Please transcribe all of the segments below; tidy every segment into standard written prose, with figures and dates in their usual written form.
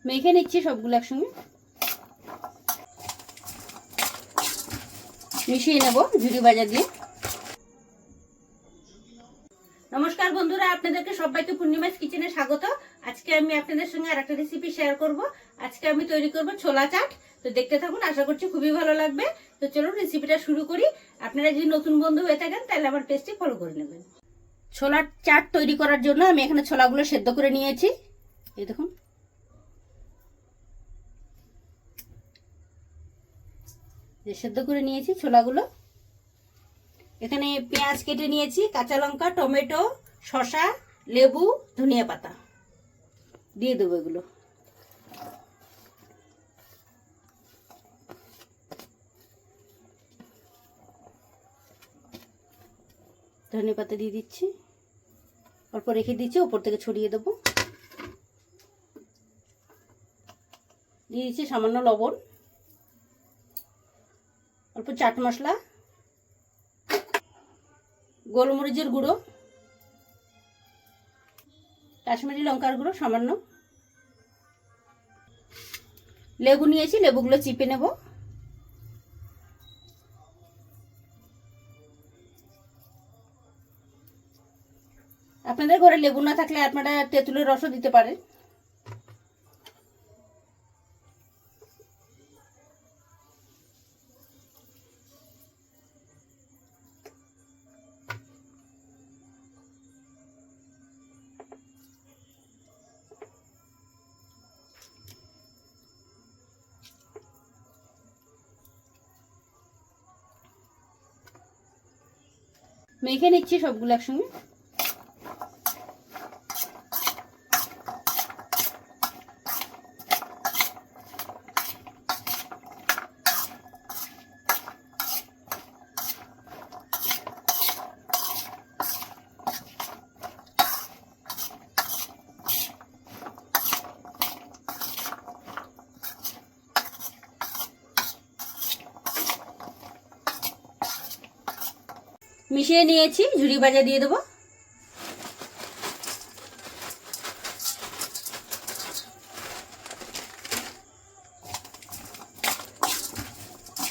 মেখে নিচ্ছি সবগুলো একসঙ্গে, মিশিয়ে নেব ঝুরি ভাজা দিয়ে। নমস্কার বন্ধুরা, আপনাদেরকে সবাইকে পূর্ণিমাস কিচেনে স্বাগত। আজকে আমি আপনাদের সঙ্গে আরেকটা রেসিপি শেয়ার করব। আজকে আমি তৈরি করব ছোলা চাট। তো দেখতে থাকুন, আশা করছি খুবই ভালো লাগবে। তো চলুন রেসিপিটা শুরু করি। আপনারা যদি নতুন বন্ধু হয়ে থাকেন তাহলে আমার পেজটি ফলো করে নেবেন। ছোলার চাট তৈরি করার জন্য আমি এখানে ছোলাগুলো সেদ্ধ করে নিয়েছি। এই দেখুন, সেদ্ধ করে নিয়েছি ছোলাগুলো। এখানে পেঁয়াজ কেটে নিয়েছি, কাঁচা লঙ্কা, টমেটো, শসা, লেবু, ধনিয়া পাতা দিয়ে দেবো এগুলো। ধনিয়া পাতা দিয়ে দিচ্ছি, অল্প রেখে দিচ্ছি, ওপর থেকে ছড়িয়ে দেবো। দিয়ে দিচ্ছি সামান্য লবণ, অল্প চাট মশলা, গোলমরিচের গুঁড়ো, কাশ্মীরি লঙ্কার গুঁড়ো সামান্য, লেবু নিয়েছি, লেবুগুলো চিপে নেব। আপনাদের ঘরে লেবু না থাকলে আপনারা তেঁতুলের রসও দিতে পারেন। মেখে নিচ্ছি সবগুলো একসঙ্গে। মিশিয়ে নিয়েছি, ঝুরি ভাজা দিয়ে দেবো।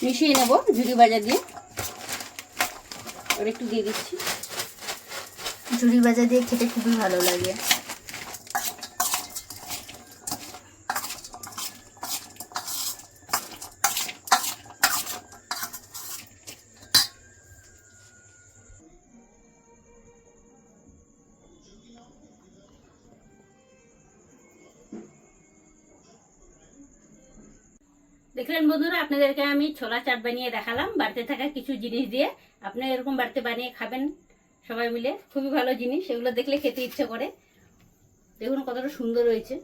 মিশিয়ে নেব ঝুরি ভাজা দিয়ে, আর একটু দিয়ে দিচ্ছি। ঝুরি ভাজা দিয়ে খেতে খুবই ভালো লাগে। দেখলেন বন্ধুরা, আপনাদেরকে আমি ছোলা চাট বানিয়ে দেখালাম বাড়িতে থাকা কিছু জিনিস দিয়ে। আপনি এরকম বাড়িতে বানিয়ে খাবেন সবাই মিলে, খুবই ভালো জিনিস। এগুলো দেখলে খেতে ইচ্ছে করে। দেখুন কতটা সুন্দর হয়েছে।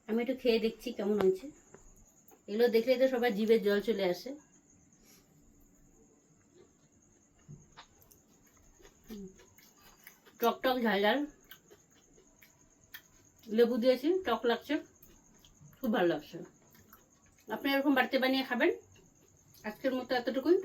আমি একটু খেয়ে দেখছি কেমন হয়েছে। এগুলো দেখলে তো সবার জিভের জল চলে আসে। টক টক ঝাল ঝাল, লেবু দিয়েছি, টক লাগছে, খুব ভালো লাগছে। আপনি এরকম বাড়িতে বানিয়ে খাবেন। আজকের মতো এতটুকুই।